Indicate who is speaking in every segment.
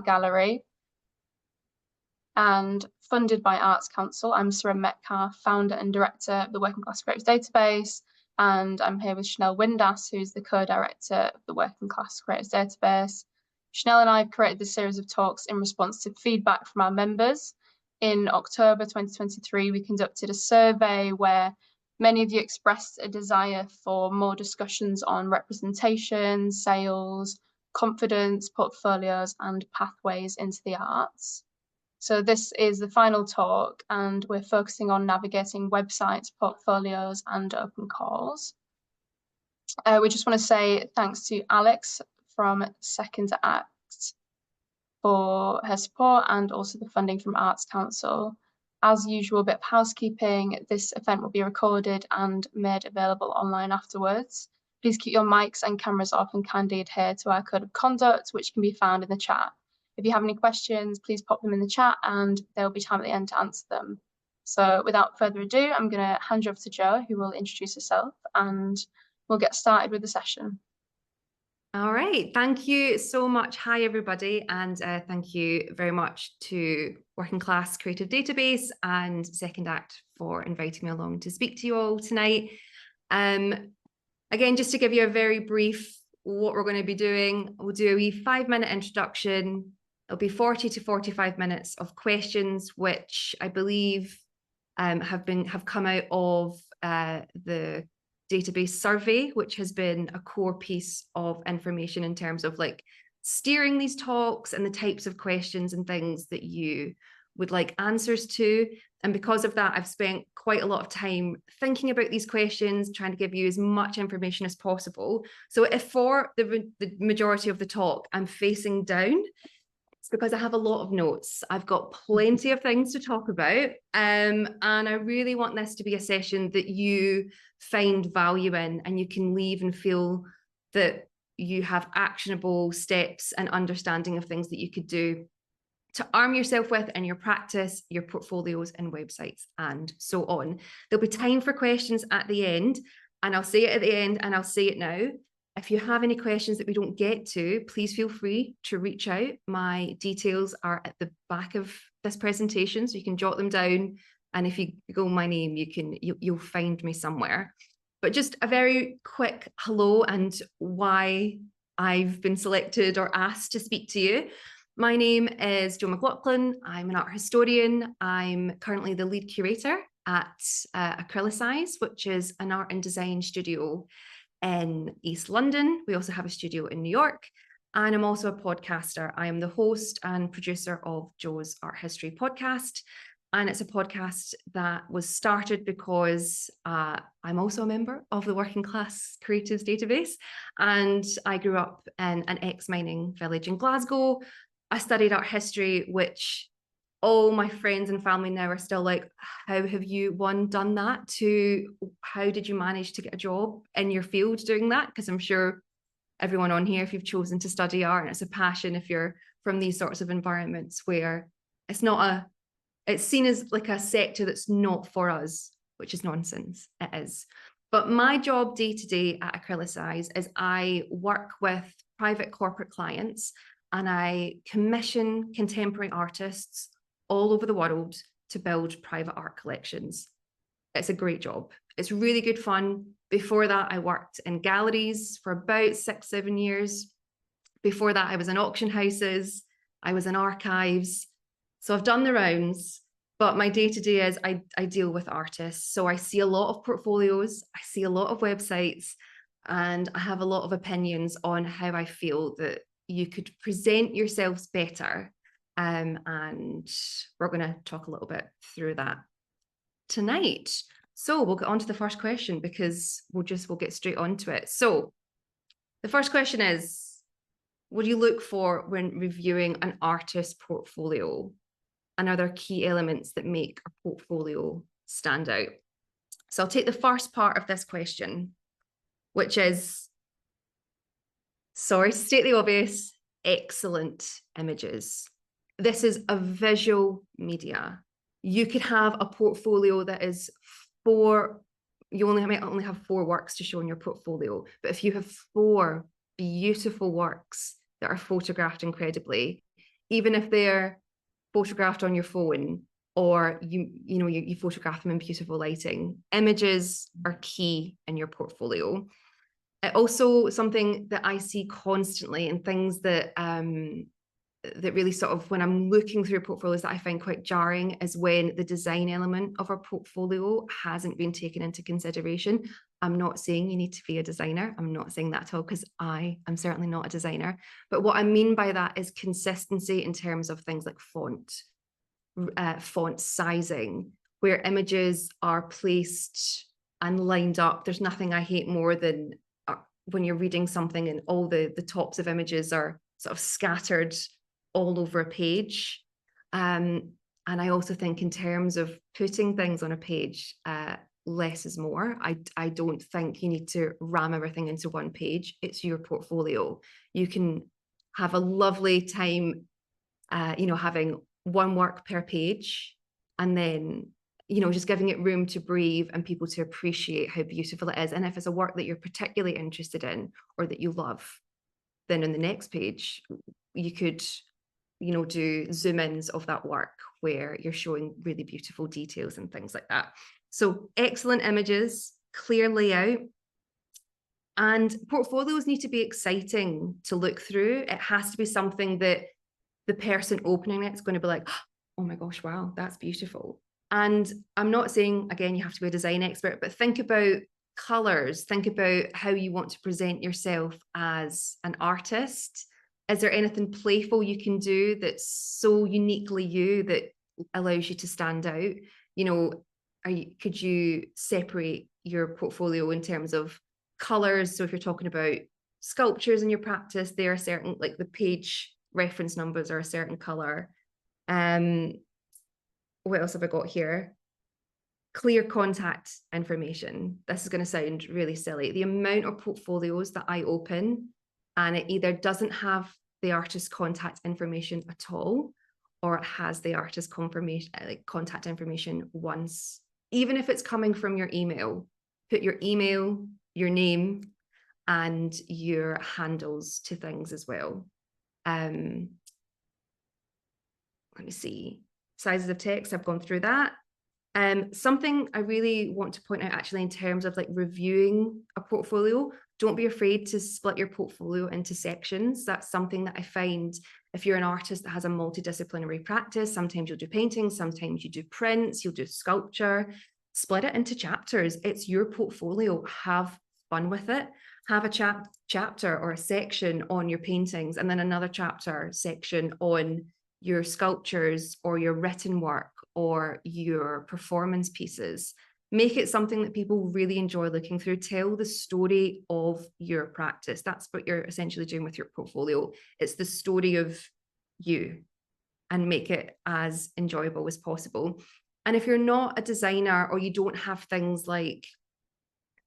Speaker 1: gallery and funded by Arts Council. I'm Sarah Metcalf, founder and director of the Working Class Creatives Database, and I'm here with Chanel Windass, who's the co-director of the Working Class Creatives Database. Chanel and I have created this series of talks in response to feedback from our members. In October 2023, we conducted a survey where many of you expressed a desire for more discussions on representation, sales, confidence, portfolios, and pathways into the arts. So this is the final talk, and we're focusing on navigating websites, portfolios, and open calls. We just want to say thanks to Alex from Second Act for her support and also the funding from Arts Council. As usual, a bit of housekeeping. This event will be recorded and made available online afterwards. Please keep your mics and cameras off and kindly adhere to our code of conduct, which can be found in the chat. If you have any questions, please pop them in the chat and there will be time at the end to answer them. So without further ado, I'm going to hand you over to Jo, who will introduce herself, and we'll get started with the session.
Speaker 2: All right, thank you so much. Hi, everybody, and thank you very much to Working Class Creative Database and Second Act for inviting me along to speak to you all tonight. Again, just to give you a very brief what we're going to be doing, we'll do a wee 5-minute introduction. It'll be 40 to 45 minutes of questions, which I believe have come out of the database survey, which has been a core piece of information in terms of like steering these talks and the types of questions and things that you would like answers to. And because of that, I've spent quite a lot of time thinking about these questions, trying to give you as much information as possible. So if for the majority of the talk, I'm facing down, it's because I have a lot of notes. I've got plenty of things to talk about. And I really want this to be a session that you find value in and you can leave and feel that you have actionable steps and understanding of things that you could do to arm yourself with in your practice, your portfolios and websites, and so on. There'll be time for questions at the end, and I'll say it at the end and I'll say it now. If you have any questions that we don't get to, please feel free to reach out. My details are at the back of this presentation, so you can jot them down. And if you Google my name, you'll find me somewhere. But just a very quick hello and why I've been selected or asked to speak to you. My name is Jo McLaughlin. I'm an art historian. I'm currently the lead curator at Acrylicize, which is an art and design studio in East London. We also have a studio in New York. And I'm also a podcaster. I am the host and producer of Jo's Art History podcast. And it's a podcast that was started because I'm also a member of the Working Class Creatives Database. And I grew up in an ex-mining village in Glasgow. I studied art history, which all my friends and family now are still like, how have you, one, done that? Two, how did you manage to get a job in your field doing that? Because I'm sure everyone on here, if you've chosen to study art and it's a passion, if you're from these sorts of environments where it's seen as like a sector that's not for us, which is nonsense. It is. But my job day to day at Acrylicize is I work with private corporate clients and I commission contemporary artists all over the world to build private art collections. It's a great job. It's really good fun. Before that, I worked in galleries for about 6-7 years. Before that, I was in auction houses. I was in archives. So I've done the rounds, but my day-to-day is I deal with artists. So I see a lot of portfolios, I see a lot of websites, and I have a lot of opinions on how I feel that you could present yourselves better. And we're going to talk a little bit through that tonight. So we'll get on to the first question because we'll get straight onto it. So the first question is, what do you look for when reviewing an artist's portfolio? And are there key elements that make a portfolio stand out? So I'll take the first part of this question, which is, sorry to state the obvious, excellent images. This is a visual media. You could have a portfolio that is might only have 4 works to show in your portfolio, but if you have 4 beautiful works that are photographed incredibly, even if they're photographed on your phone, or you photograph them in beautiful lighting. Images are key in your portfolio. Also, something that I see constantly, and things that that really sort of, when I'm looking through portfolios, that I find quite jarring, is when the design element of our portfolio hasn't been taken into consideration. I'm not saying you need to be a designer. I'm not saying that at all, because I am certainly not a designer. But what I mean by that is consistency in terms of things like font sizing, where images are placed and lined up. There's nothing I hate more than when you're reading something and all the tops of images are sort of scattered all over a page. And I also think, in terms of putting things on a page, less is more. I don't think you need to ram everything into one page. It's your portfolio. You can have a lovely time, having one work per page, and then, just giving it room to breathe and people to appreciate how beautiful it is. And if it's a work that you're particularly interested in or that you love, then on the next page, you could, do zoom ins of that work where you're showing really beautiful details and things like that. So excellent images, clear layout, and portfolios need to be exciting to look through. It has to be something that the person opening it's going to be like, oh my gosh, wow, that's beautiful. And I'm not saying, again, you have to be a design expert, but think about colors, think about how you want to present yourself as an artist. Is there anything playful you can do that's so uniquely you that allows you to stand out? Could you separate your portfolio in terms of colors? So if you're talking about sculptures in your practice, there are certain, like the page reference numbers are a certain color. What else have I got here? Clear contact information. This is going to sound really silly. The amount of portfolios that I open, and it either doesn't have the artist's contact information at all, or it has the artist's contact information once. Even if it's coming from your email, put your email, your name, and your handles to things as well. Let me see. Sizes of text, I've gone through that. Something I really want to point out, actually, in terms of like reviewing a portfolio, don't be afraid to split your portfolio into sections. That's something that I find, if you're an artist that has a multidisciplinary practice, sometimes you'll do paintings, sometimes you do prints, you'll do sculpture, split it into chapters. It's your portfolio. Have fun with it. Have a chapter or a section on your paintings, and then another chapter section on your sculptures or your written work or your performance pieces. Make it something that people really enjoy looking through. Tell the story of your practice. That's what you're essentially doing with your portfolio. It's the story of you, and make it as enjoyable as possible. And if you're not a designer, or you don't have things like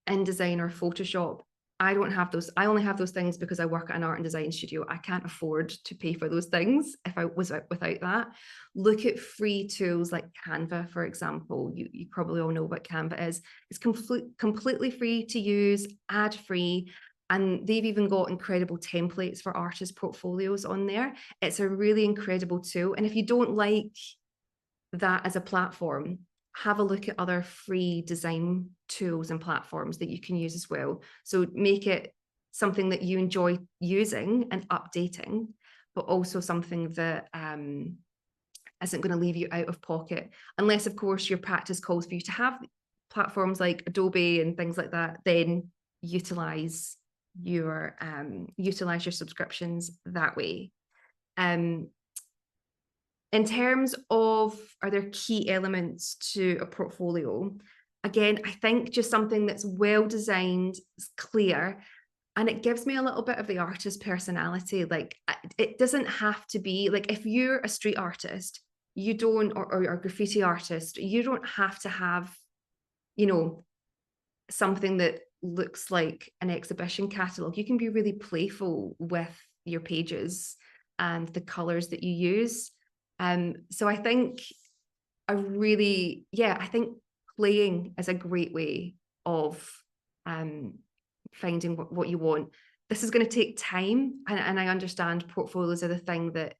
Speaker 2: InDesign or Photoshop, I don't have those. I only have those things because I work at an art and design studio. I can't afford to pay for those things if I was without that. Look at free tools like Canva, for example. You probably all know what Canva is. It's completely free to use, ad-free, and they've even got incredible templates for artist portfolios on there. It's a really incredible tool. And if you don't like that as a platform, have a look at other free design tools and platforms that you can use as well. So make it something that you enjoy using and updating, but also something that isn't going to leave you out of pocket. Unless, of course, your practice calls for you to have platforms like Adobe and things like that, then utilize your subscriptions that way. In terms of, are there key elements to a portfolio? Again, I think just something that's well designed, is clear, and it gives me a little bit of the artist personality. Like, it doesn't have to be, like, if you're a street artist, you don't, or a graffiti artist, you don't have to have, something that looks like an exhibition catalog. You can be really playful with your pages and the colors that you use. So I think I think playing is a great way of finding what you want. This is going to take time, and I understand portfolios are the thing that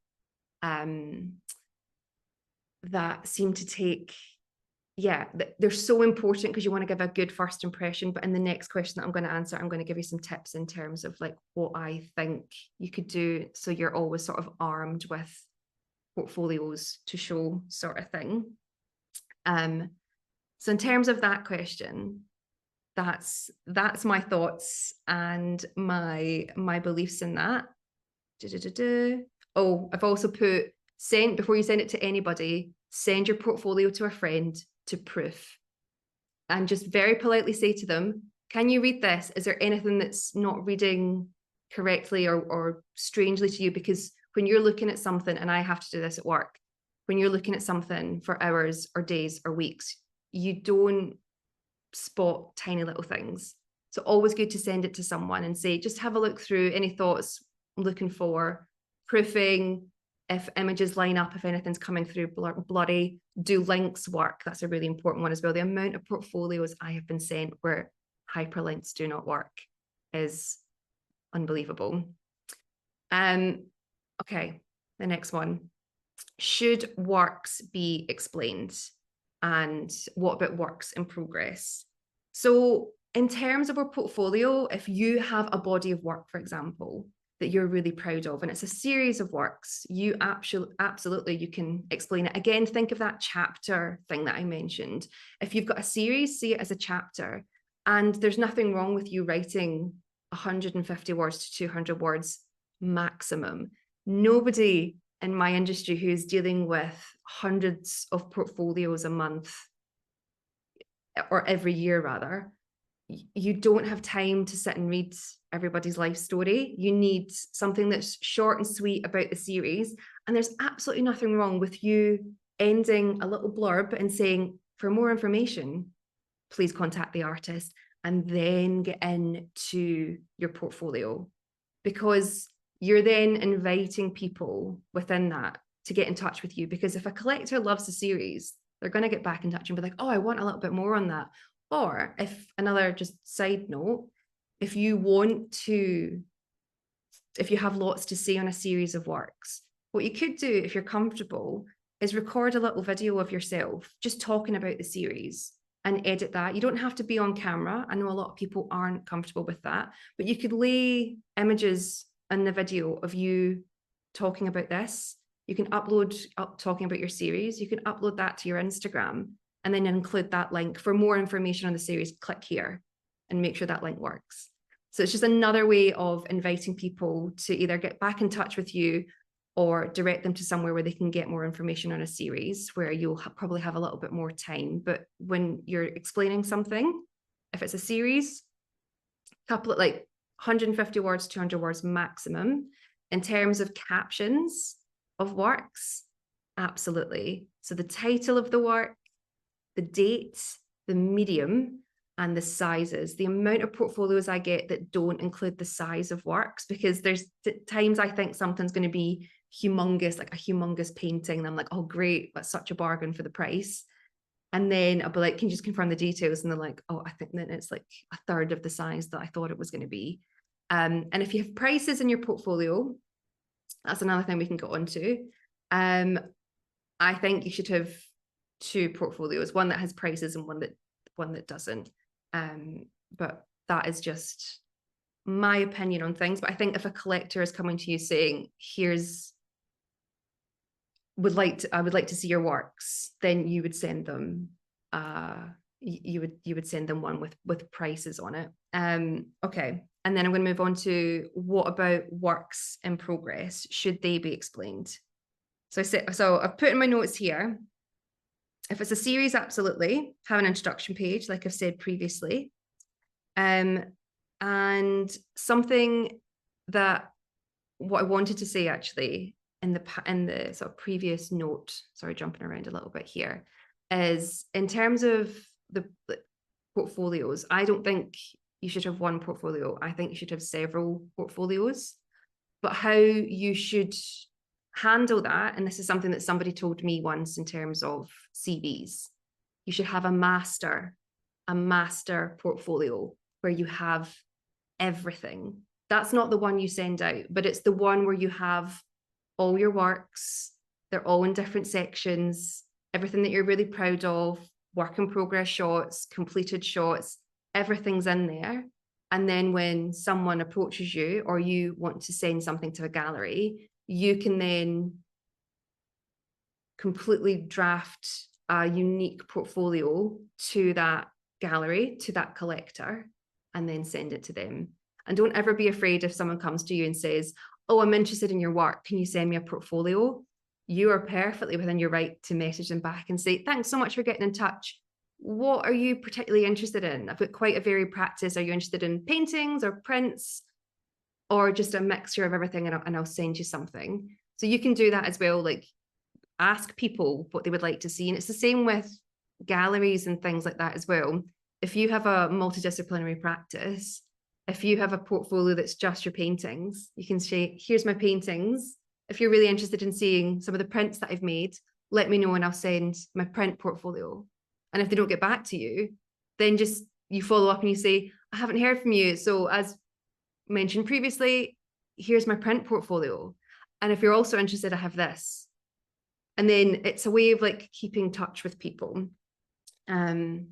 Speaker 2: that seem to take, they're so important because you want to give a good first impression. But in the next question that I'm going to answer, I'm going to give you some tips in terms of like what I think you could do, so you're always sort of armed with portfolios to show, sort of thing. So in terms of that question, that's my thoughts and my beliefs in that. Oh, I've also put, before you send it to anybody, send your portfolio to a friend to proof, and just very politely say to them, can you read this? Is there anything that's not reading correctly or strangely to you? Because when you're looking at something, and I have to do this at work, when you're looking at something for hours or days or weeks, you don't spot tiny little things. So always good to send it to someone and say, just have a look through, any thoughts I'm looking for, proofing, if images line up, if anything's coming through bloody, do links work? That's a really important one as well. The amount of portfolios I have been sent where hyperlinks do not work is unbelievable. Okay, the next one. Should works be explained? And what about works in progress? So in terms of our portfolio, if you have a body of work, for example, that you're really proud of, and it's a series of works, you absolutely, you can explain it. Again, think of that chapter thing that I mentioned. If you've got a series, see it as a chapter, and there's nothing wrong with you writing 150 words to 200 words maximum. Nobody in my industry who's dealing with hundreds of portfolios a month, or every year rather, you don't have time to sit and read everybody's life story. You need something that's short and sweet about the series. And there's absolutely nothing wrong with you ending a little blurb and saying, for more information, please contact the artist, and then get into your portfolio, because you're then inviting people within that to get in touch with you. Because if a collector loves the series, they're going to get back in touch and be like, oh, I want a little bit more on that. Or if another just side note, if you have lots to say on a series of works, what you could do, if you're comfortable, is record a little video of yourself just talking about the series and edit that. You don't have to be on camera. I know a lot of people aren't comfortable with that, but you could lay images in the video of you talking about this. You can upload talking about your series. You can upload that to your Instagram and then include that link. For more information on the series, click here and make sure that link works. So it's just another way of inviting people to either get back in touch with you or direct them to somewhere where they can get more information on a series where you'll probably have a little bit more time. But when you're explaining something, if it's a series, couple of like 150 words, 200 words maximum. In terms of captions of works, absolutely. So the title of the work, the date, the medium, and the sizes. The amount of portfolios I get that don't include the size of works, because there's times I think something's going to be humongous, like a humongous painting, and I'm like, oh great, that's such a bargain for the price. And then I'll be like, can you just confirm the details? And they're like, oh, I think that it's like a third of the size that I thought it was going to be. And if you have prices in your portfolio, that's another thing we can get onto. I think you should have two portfolios, one that has prices and one that doesn't. But that is just my opinion on things. But I think if a collector is coming to you saying, I would like to see your works, then you would send them you would send them one with prices on it. Okay, and then I'm going to move on to, what about works in progress? Should they be explained? So I've put in my notes here, if it's a series, absolutely have an introduction page, like I've said previously. And something that, what I wanted to say actually in the sort of previous note, sorry, jumping around a little bit here, is in terms of the portfolios, I don't think you should have one portfolio. I think you should have several portfolios. But how you should handle that, and this is something that somebody told me once in terms of CVs, you should have a master portfolio where you have everything. That's not the one you send out, but it's the one where you have all your works. They're all in different sections, everything that you're really proud of, work in progress shots, completed shots, everything's in there. And then when someone approaches you or you want to send something to a gallery, you can then completely draft a unique portfolio to that gallery, to that collector, and then send it to them. And don't ever be afraid if someone comes to you and says, oh, I'm interested in your work, can you send me a portfolio? You are perfectly within your right to message them back and say, thanks so much for getting in touch. What are you particularly interested in? I've got quite a varied practice. Are you interested in paintings or prints or just a mixture of everything? And I'll send you something. So you can do that as well. Like, ask people what they would like to see. And it's the same with galleries and things like that as well. If you have a multidisciplinary practice, if you have a portfolio that's just your paintings, you can say, here's my paintings. If you're really interested in seeing some of the prints that I've made, let me know and I'll send my print portfolio. And if they don't get back to you, then just you follow up and you say, I haven't heard from you. So as mentioned previously, here's my print portfolio. And if you're also interested, I have this. And then it's a way of like keeping in touch with people. And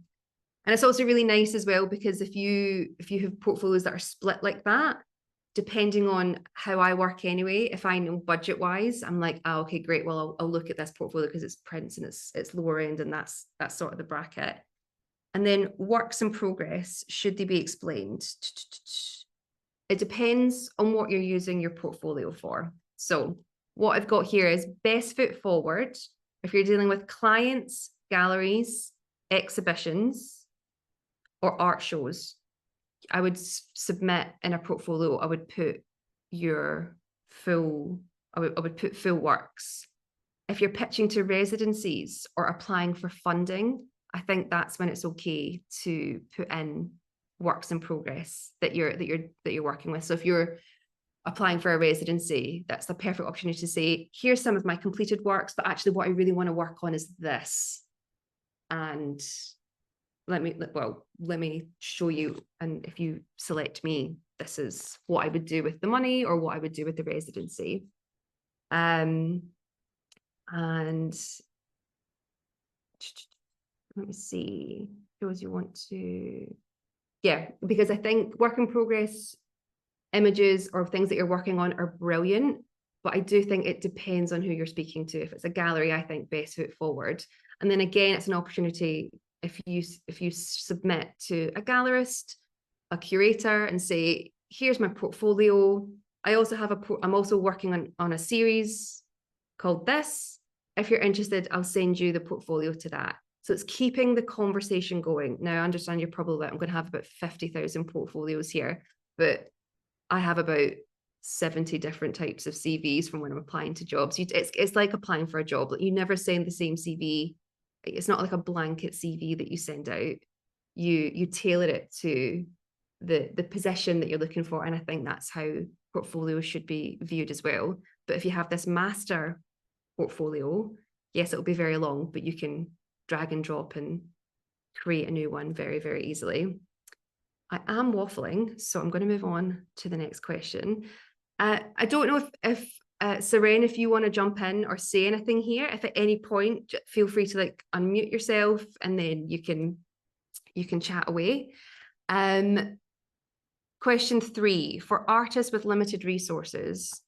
Speaker 2: it's also really nice as well, because if you have portfolios that are split like that, depending on how I work anyway, if I know budget wise, I'm like, oh, okay, great. Well, I'll look at this portfolio because it's prints and it's lower end, and that's sort of the bracket. And then works in progress, should they be explained? It depends on what you're using your portfolio for. So what I've got here is best foot forward. If you're dealing with clients, galleries, exhibitions, or art shows, I would submit in a portfolio, I would put your full, I would put full works. If you're pitching to residencies or applying for funding, I think that's when it's okay to put in works in progress that you're working with. So if you're applying for a residency, that's the perfect opportunity to say, here's some of my completed works, but actually what I really want to work on is this. And let me show you. And if you select me, this is what I would do with the money or what I would do with the residency. And let me see, those you want to, yeah, because I think work in progress images or things that you're working on are brilliant, but I do think it depends on who you're speaking to. If it's a gallery, I think best foot forward. And then again, it's an opportunity if you submit to a gallerist, a curator, and say, here's my portfolio. I also have I'm also working on a series called this. If you're interested, I'll send you the portfolio to that. So it's keeping the conversation going. Now, I understand you're probably like, I'm going to have about 50,000 portfolios here, but I have about 70 different types of CVs from when I'm applying to jobs. It's like applying for a job. Like, you never send the same CV. It's not like a blanket CV that you send out. You tailor it to the position that you're looking for. And I think that's how portfolios should be viewed as well. But if you have this master portfolio, yes, it'll be very long, but you can drag and drop and create a new one very, very easily. I am waffling, so I'm going to move on to the next question. I don't know if Seren, if you want to jump in or say anything here, if at any point, feel free to like unmute yourself and then you can chat away. Question 3, for artists with limited resources,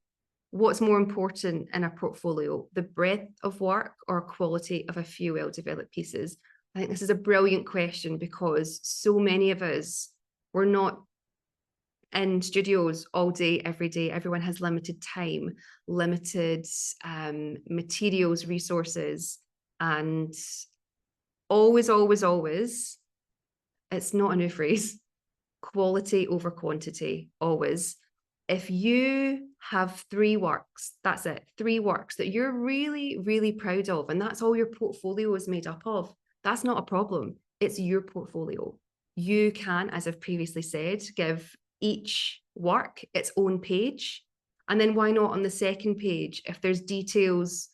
Speaker 2: what's more important in a portfolio, the breadth of work or quality of a few well-developed pieces? I think this is a brilliant question because so many of us, we're not in studios all day, every day. Everyone has limited time, limited materials, resources, and always, it's not a new phrase, quality over quantity, always. If you have 3 works, that's it, 3 works that you're really, really proud of, and that's all your portfolio is made up of, that's not a problem. It's your portfolio. You can, as I've previously said, give each work its own page. And then why not on the second page, if there's details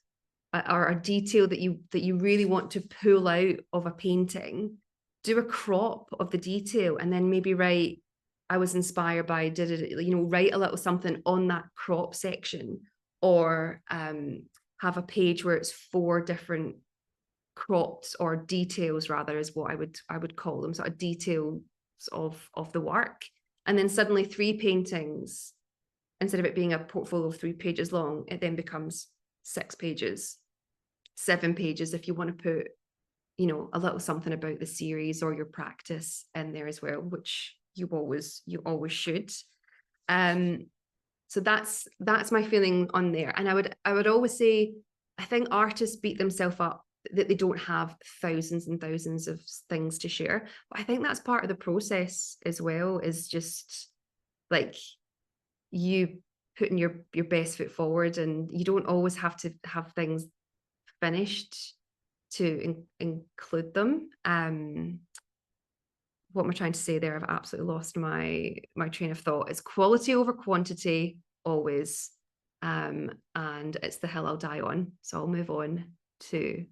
Speaker 2: or a detail that you really want to pull out of a painting, do a crop of the detail and then maybe write, I was inspired by, write a little something on that crop section or have a page where it's 4 different crops, or details rather is what I would call them, sort of details of the work. And then suddenly 3 paintings, instead of it being a portfolio of 3 pages long, it then becomes 6 pages, 7 pages if you want to put, you know, a little something about the series or your practice in there as well, which you always should. So that's my feeling on there. And I would always say, I think artists beat themselves up that they don't have thousands and thousands of things to share. But I think that's part of the process as well, is just like you putting your best foot forward, and you don't always have to have things finished to include them. What am I trying to say there? I've absolutely lost my train of thought. It's quality over quantity always, and it's the hill I'll die on. So I'll move on to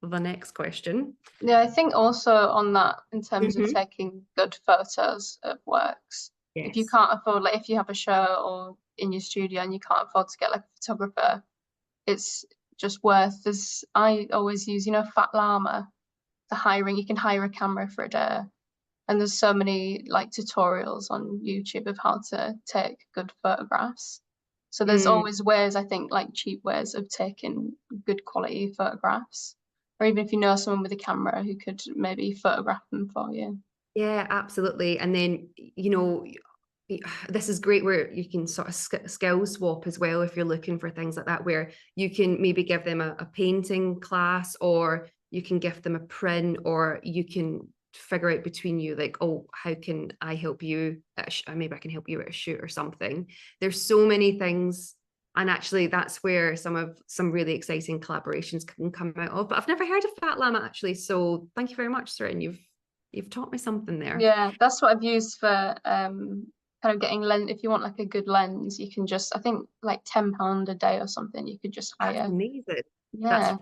Speaker 2: the next question.
Speaker 1: Yeah, I think also on that, in terms of taking good photos of works,
Speaker 2: Yes.
Speaker 1: if you can't afford, like if you have a show or in your studio and you can't afford to get like a photographer, it's just worth this. I always use, you know, Fat Llama, you can hire a camera for a day. And there's so many like tutorials on YouTube of how to take good photographs. So there's always ways, I think, like cheap ways of taking good quality photographs. Or even if you know someone with a camera who could maybe photograph them for you.
Speaker 2: Yeah, absolutely. And then, you know, this is great where you can sort of skill swap as well, if you're looking for things like that, where you can maybe give them a painting class, or you can give them a print, or you can figure out between you, like, oh, how can I help you maybe I can help you at a shoot or something. There's so many things, and actually that's where some really exciting collaborations can come out of. But I've never heard of Fat Llama actually, so thank you very much, Sarin. You've taught me something there.
Speaker 1: Yeah, that's what I've used for kind of getting lens. If you want like a good lens, you can just, I think like £10 a day or something, you could just hire.
Speaker 2: That's amazing.
Speaker 1: Yeah,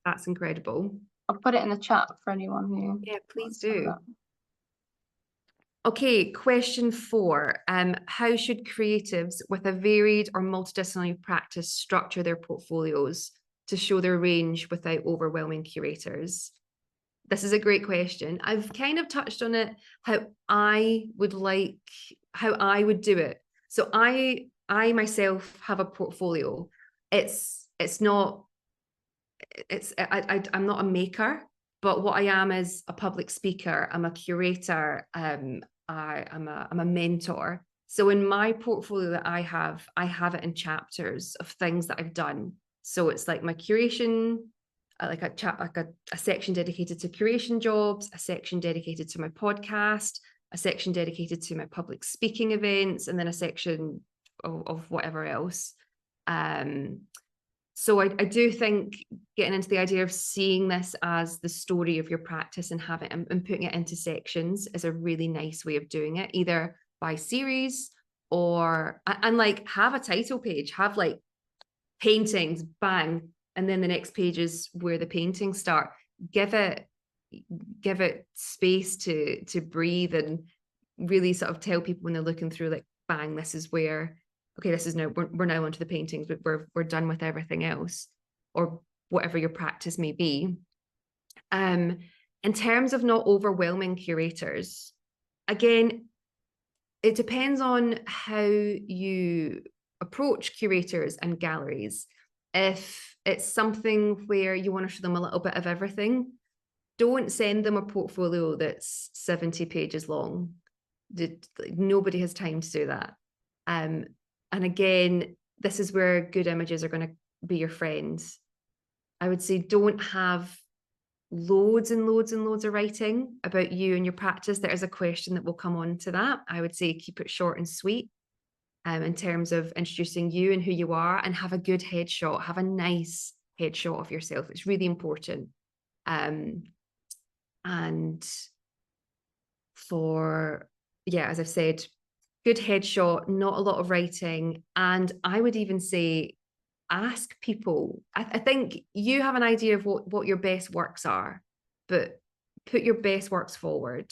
Speaker 2: that's incredible.
Speaker 1: I'll put it in the chat for anyone who
Speaker 2: Please
Speaker 1: wants to have
Speaker 2: do.
Speaker 1: that.
Speaker 2: Okay, question 4. How should creatives with a varied or multidisciplinary practice structure their portfolios to show their range without overwhelming curators? This is a great question. I've kind of touched on it, how I would do it. So I myself have a portfolio. I'm not a maker, but what I am is a public speaker. I'm a curator. I'm a mentor. So in my portfolio that I have it in chapters of things that I've done. So it's like my curation, like a section dedicated to curation jobs, a section dedicated to my podcast, a section dedicated to my public speaking events, and then a section of whatever else. So I do think getting into the idea of seeing this as the story of your practice and putting it into sections is a really nice way of doing it, either by series or, and like have a title page, have like paintings, bang, and then the next page is where the paintings start. Give it space to breathe, and really sort of tell people when they're looking through, like, bang, this is where, okay, this is now, we're now onto the paintings, but we're done with everything else, or whatever your practice may be. In terms of not overwhelming curators, again, it depends on how you approach curators and galleries. If it's something where you want to show them a little bit of everything, don't send them a portfolio that's 70 pages long. Nobody has time to do that. And again, this is where good images are going to be your friends. I would say don't have loads and loads and loads of writing about you and your practice. There is a question that will come on to that. I would say keep it short and sweet in terms of introducing you and who you are, and have a good headshot. Have a nice headshot of yourself. It's really important. And for, yeah, as I've said, good headshot, not a lot of writing. And I would even say, ask people. I think you have an idea of what your best works are, but put your best works forward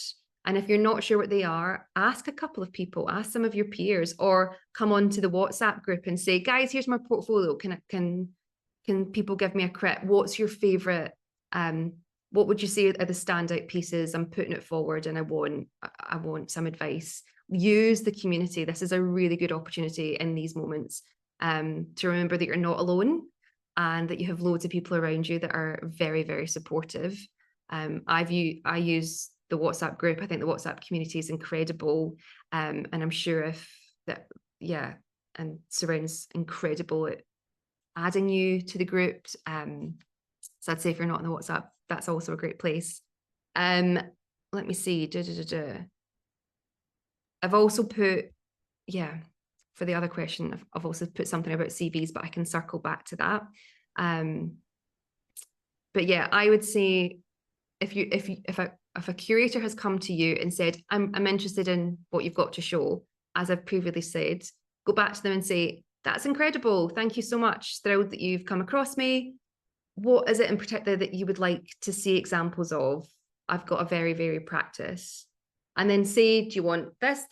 Speaker 2: And if you're not sure what they are, ask a couple of people, ask some of your peers, or come onto the WhatsApp group and say, guys, here's my portfolio. Can people give me a crit? What's your favorite? What would you say are the standout pieces? I'm putting it forward and I want some advice. Use the community. This is a really good opportunity in these moments to remember that you're not alone and that you have loads of people around you that are very, very supportive. I use the WhatsApp group. I think the WhatsApp community is incredible. And I'm sure and Surround's incredible at adding you to the group. So I'd say if you're not on the WhatsApp, that's also a great place. Let me see. I've also put, for the other question, I've also put something about CVs, but I can circle back to that. But yeah, I would say if a curator has come to you and said, I'm interested in what you've got to show, as I've previously said, go back to them and say, that's incredible. Thank you so much. Thrilled that you've come across me. What is it in particular that you would like to see examples of? I've got a very, very practice. And then say, do you want this,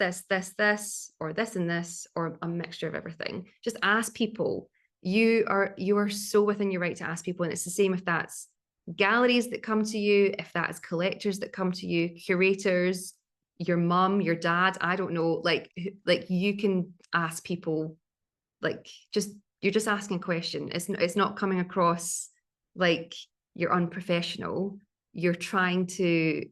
Speaker 2: or this and this, or a mixture of everything? Just ask people. You are so within your right to ask people. And it's the same if that's galleries that come to you, if that is collectors that come to you, curators, your mum, your dad, I don't know, like you can ask people, you're just asking a question. It's not coming across like you're unprofessional. You're trying to,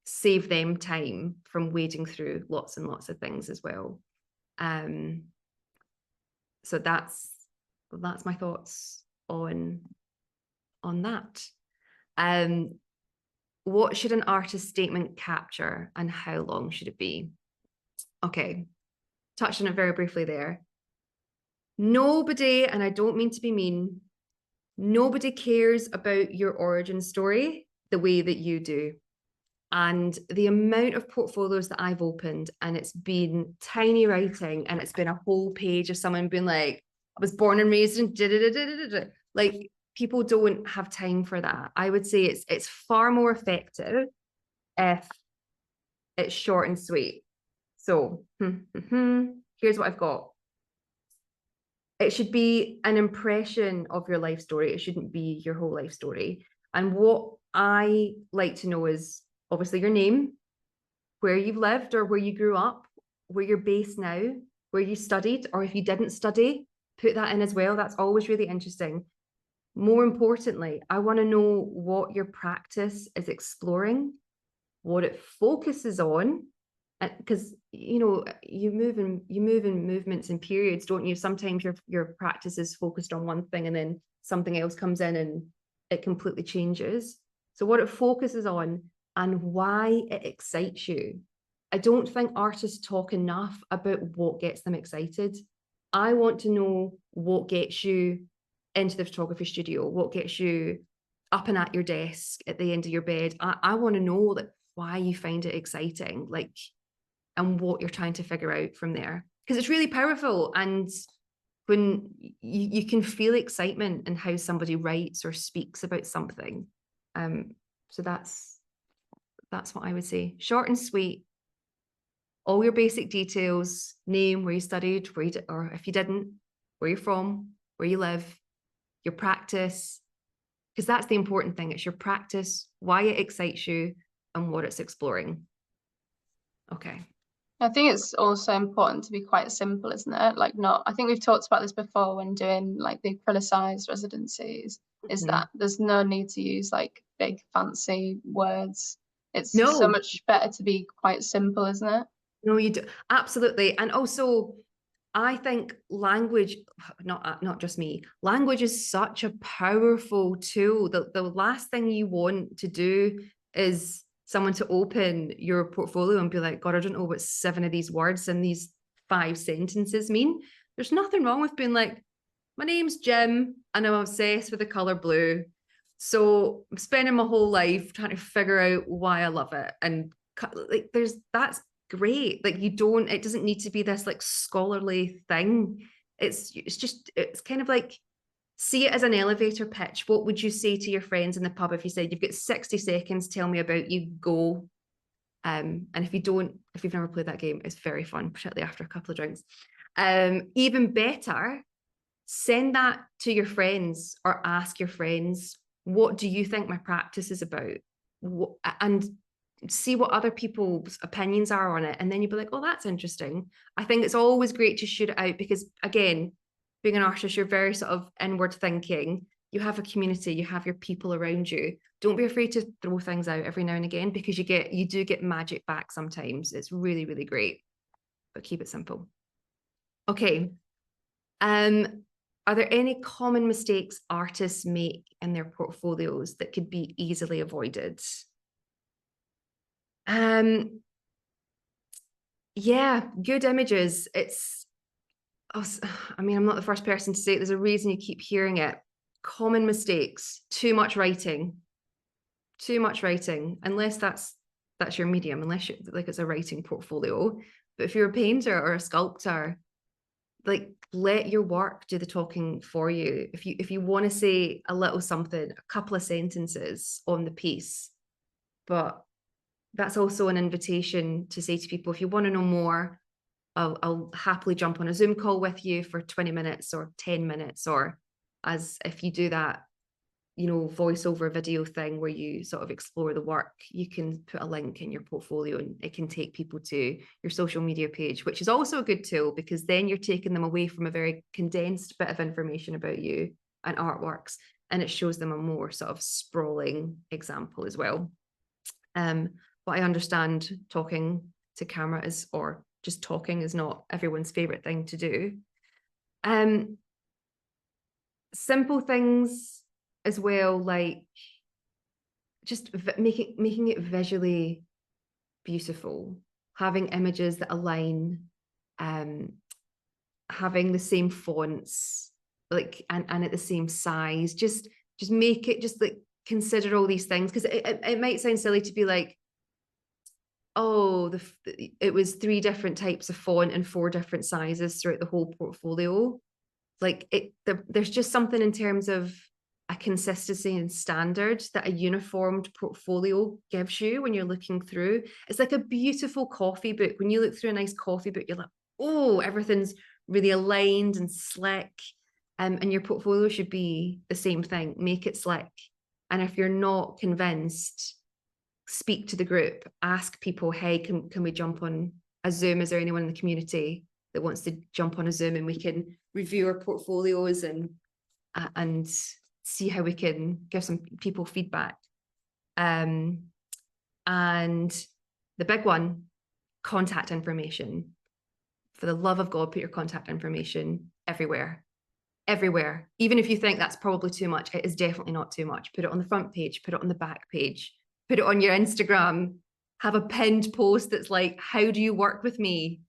Speaker 2: save them time from wading through lots and lots of things as well. So that's my thoughts on that. What should an artist statement capture and how long should it be? Okay, touched on it very briefly there. Nobody, and I don't mean to be mean, nobody cares about your origin story the way that you do. And the amount of portfolios that I've opened, and it's been tiny writing, and it's been a whole page of someone being like, I was born and raised in like, people don't have time for that. I would say it's far more effective if it's short and sweet. So here's what I've got. It should be an impression of your life story. It shouldn't be your whole life story. And what I like to know is obviously your name, where you've lived or where you grew up, where you're based now, where you studied, or if you didn't study, put that in as well. That's always really interesting. More importantly, I want to know what your practice is exploring, what it focuses on, because you move in movements and periods, don't you? Sometimes your practice is focused on one thing and then something else comes in and it completely changes. So what it focuses on and why it excites you. I don't think artists talk enough about what gets them excited. I want to know what gets you into the photography studio, what gets you up and at your desk at the end of your bed. I want to know why you find it exciting, and what you're trying to figure out from there. Because it's really powerful. And when you can feel excitement in how somebody writes or speaks about something. So that's what I would say. Short and sweet. All your basic details, name, where you studied, or if you didn't, where you're from, where you live, your practice, because that's the important thing. It's your practice, why it excites you, and what it's exploring. Okay.
Speaker 1: I think it's also important to be quite simple, isn't it? I think we've talked about this before when doing the Acrylicize residencies, is that there's no need to use big fancy words. It's so much better to be quite simple, isn't it?
Speaker 2: No, you do. Absolutely. And also, I think language, not just me, language is such a powerful tool. The last thing you want to do is someone to open your portfolio and be like, God, I don't know what 7 of these words and these 5 sentences mean. There's nothing wrong with being like, my name's Jim and I'm obsessed with the color blue. So I'm spending my whole life trying to figure out why I love it. And that's great. It doesn't need to be this scholarly thing. It's kind of like See it as an elevator pitch. What would you say to your friends in the pub if you said, you've got 60 seconds, tell me about you, go. And if you've never played that game, it's very fun, particularly after a couple of drinks. Even better, send that to your friends or ask your friends, what do you think my practice is about? And see what other people's opinions are on it. And then you'll be like, oh, that's interesting. I think it's always great to shoot it out because, again, being an artist, you're very sort of inward thinking. You have a community, you have your people around you. Don't be afraid to throw things out every now and again because you do get magic back sometimes. It's really, really great, but keep it simple. Okay. Are there any common mistakes artists make in their portfolios that could be easily avoided? Yeah, good images. I mean, I'm not the first person to say it. There's a reason you keep hearing it. Common mistakes, too much writing, unless that's your medium, unless you're like it's a writing portfolio. But if you're a painter or a sculptor, like let your work do the talking for you. If you want to say a little something, a couple of sentences on the piece, but that's also an invitation to say to people, if you want to know more, I'll happily jump on a Zoom call with you for 20 minutes or 10 minutes, or as if you do that, voiceover video thing where you sort of explore the work, you can put a link in your portfolio and it can take people to your social media page, which is also a good tool because then you're taking them away from a very condensed bit of information about you and artworks, and it shows them a more sort of sprawling example as well. But I understand talking to camera or just talking is not everyone's favorite thing to do. Simple things as well, like just making it visually beautiful, having images that align, having the same fonts, like and at the same size. Just make it, just like consider all these things, because it might sound silly to be like, oh, it was 3 different types of font and 4 different sizes throughout the whole portfolio. Like there's just something in terms of a consistency and standard that a uniformed portfolio gives you when you're looking through. It's like a beautiful coffee book. When you look through a nice coffee book, you're like, oh, everything's really aligned and slick. And your portfolio should be the same thing. Make it slick. And if you're not convinced, speak to the group, ask people, hey, can we jump on a Zoom? Is there anyone in the community that wants to jump on a Zoom and we can review our portfolios and see how we can give some people feedback. And the big one, contact information. For the love of God, put your contact information everywhere. Even if you think that's probably too much, it is definitely not too much. Put it on the front page, put it on the back page, put it on your Instagram, have a pinned post that's like, how do you work with me?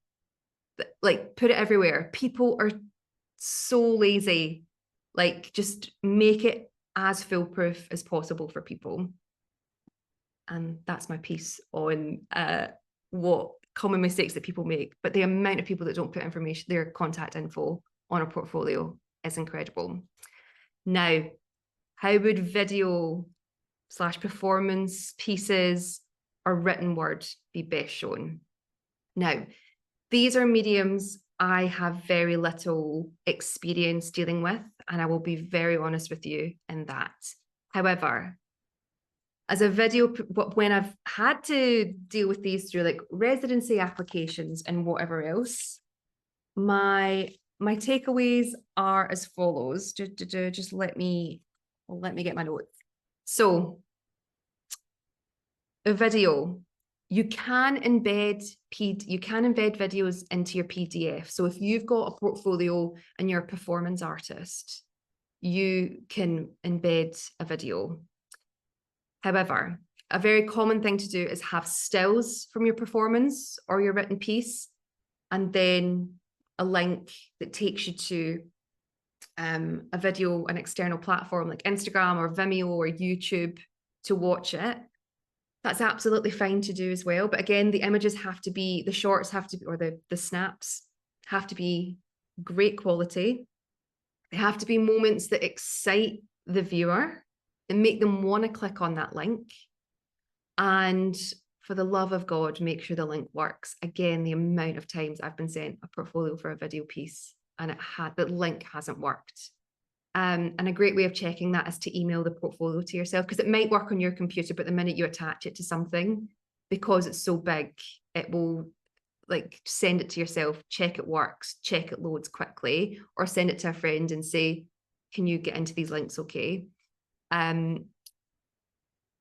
Speaker 2: Like, put it everywhere. People are so lazy. Like, just make it as foolproof as possible for people. And that's my piece on what common mistakes that people make. But the amount of people that don't put information, their contact info on a portfolio is incredible. Now, how would video / performance pieces or written word be best shown? Now, these are mediums I have very little experience dealing with, and I will be very honest with you in that. However, as a video, when I've had to deal with these through like residency applications and whatever else, my takeaways are as follows. Just let me get my notes. So, a video. You can embed videos into your PDF. So if you've got a portfolio and you're a performance artist, you can embed a video. However, a very common thing to do is have stills from your performance or your written piece, and then a link that takes you to a video, an external platform like Instagram or Vimeo or YouTube to watch it. That's absolutely fine to do as well. But again, the images have to be, the shorts have to be, or the snaps have to be great quality. They have to be moments that excite the viewer and make them want to click on that link. And for the love of God, make sure the link works. Again, the amount of times I've been sent a portfolio for a video piece and the link hasn't worked. And a great way of checking that is to email the portfolio to yourself, because it might work on your computer, but the minute you attach it to something, because it's so big, it will like send it to yourself, check it works, check it loads quickly, or send it to a friend and say, can you get into these links okay?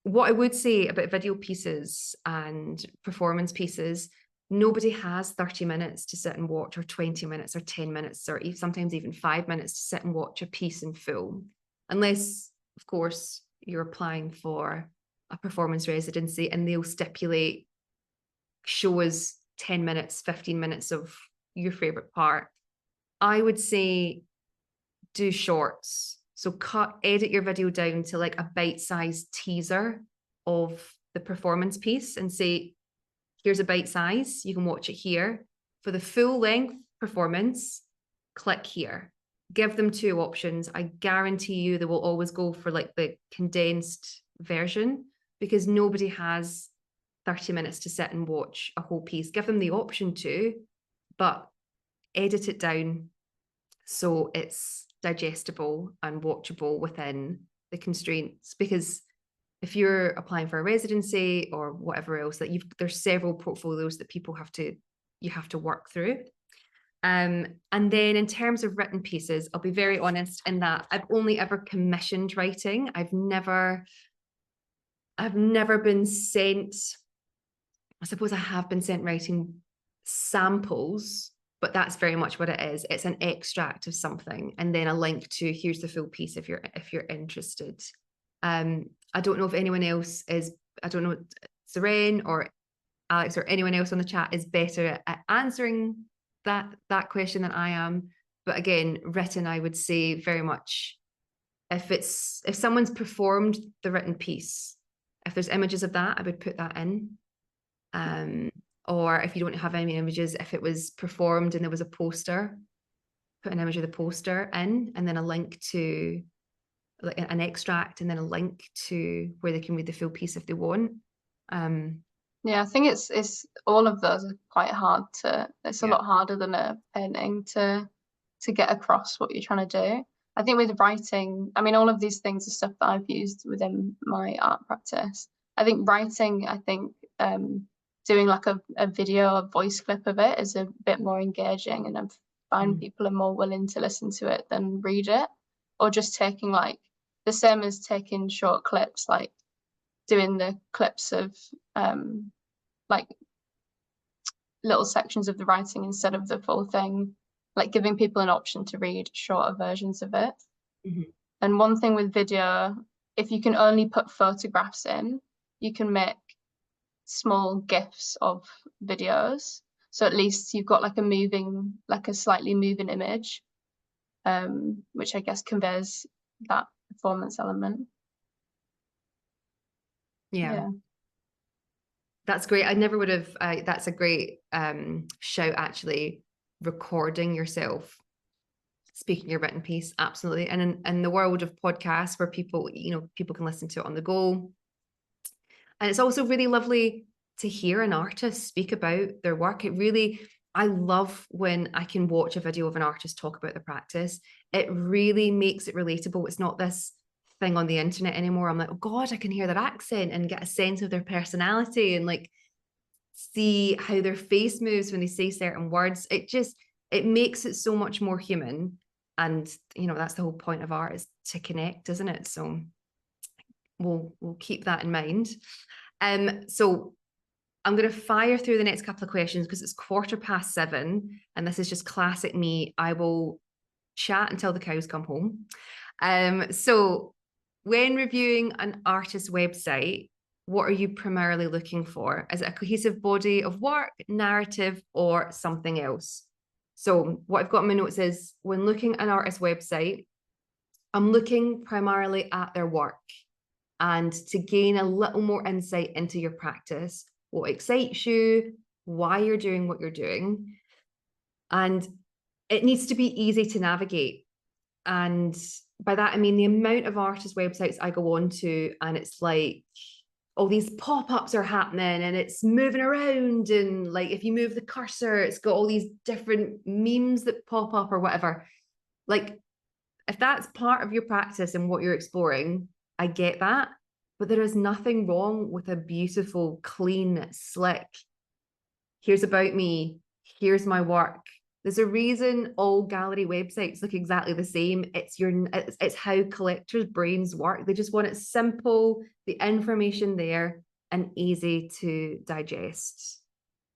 Speaker 2: What I would say about video pieces and performance pieces, nobody has 30 minutes to sit and watch, or 20 minutes or 10 minutes, or sometimes even 5 minutes to sit and watch a piece in full. Unless, of course, you're applying for a performance residency and they'll stipulate show us 10 minutes, 15 minutes of your favorite part. I would say do shorts. So edit your video down to like a bite-sized teaser of the performance piece and say, here's a bite size, you can watch it here. For the full length performance, click here. Give them 2 options. I guarantee you they will always go for like the condensed version, because nobody has 30 minutes to sit and watch a whole piece. Give them the option to, but edit it down so it's digestible and watchable within the constraints. Because if you're applying for a residency or whatever else, that there's several portfolios that you have to work through. And then in terms of written pieces, I'll be very honest in that I've only ever commissioned writing. I've never been sent, I suppose I have been sent writing samples, but that's very much what it is. It's an extract of something and then a link to here's the full piece if you're interested. I don't know if anyone else is, I don't know, Seren or Alex or anyone else on the chat is better at answering that question than I am. But again, written, I would say very much, if someone's performed the written piece, if there's images of that, I would put that in. Or if you don't have any images, if it was performed and there was a poster, put an image of the poster in, and then a link to like an extract, and then a link to where they can read the full piece if they want.
Speaker 1: Yeah, I think it's all of those are quite hard it's a lot harder than a painting to get across what you're trying to do. I think with writing, I mean, all of these things are stuff that I've used within my art practice. I think writing, doing like a video, a voice clip of it is a bit more engaging, and I find people are more willing to listen to it than read it, or just taking like the same as taking short clips, like doing the clips of like little sections of the writing instead of the full thing, like giving people an option to read shorter versions of it. And one thing with video, if you can only put photographs in, you can make small GIFs of videos, so at least you've got like a slightly moving image, which I guess conveys that performance element.
Speaker 2: Yeah. That's great. I never would have, that's a great shout, actually, recording yourself speaking your written piece. Absolutely. And in the world of podcasts where people can listen to it on the go. And it's also really lovely to hear an artist speak about their work. I love when I can watch a video of an artist talk about their practice. It really makes it relatable. It's not this thing on the internet anymore. I'm like, oh God, I can hear their accent and get a sense of their personality and like see how their face moves when they say certain words. It makes it so much more human. And that's the whole point of art, is to connect, isn't it? So we'll keep that in mind. So I'm going to fire through the next couple of questions because it's 7:15 and this is just classic me. I will chat until the cows come home. So when reviewing an artist's website, what are you primarily looking for? Is it a cohesive body of work, narrative, or something else? So what I've got in my notes is, when looking at an artist's website, I'm looking primarily at their work and to gain a little more insight into your practice, what excites you, why you're doing what you're doing. And it needs to be easy to navigate. And by that, I mean the amount of artist websites I go on to, and it's like all these pop-ups are happening and it's moving around. And like, if you move the cursor, it's got all these different memes that pop up or whatever. Like, if that's part of your practice and what you're exploring, I get that. But there is nothing wrong with a beautiful, clean, slick, here's about me, here's my work. There's a reason all gallery websites look exactly the same. It's how collectors' brains work. They just want it simple, the information there, and easy to digest.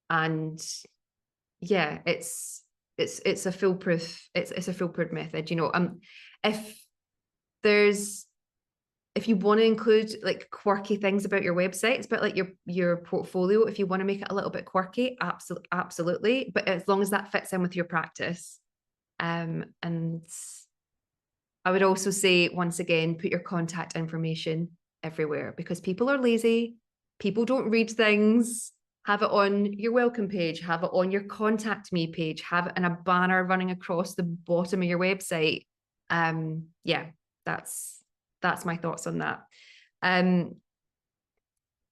Speaker 2: And yeah, it's a foolproof method. You know, if you want to include like quirky things about your websites, but like your portfolio, if you want to make it a little bit quirky, absolutely. But as long as that fits in with your practice. And I would also say, once again, put your contact information everywhere, because people are lazy. People don't read things. Have it on your welcome page, have it on your contact me page, have it in a banner running across the bottom of your website. Yeah, that's my thoughts on that.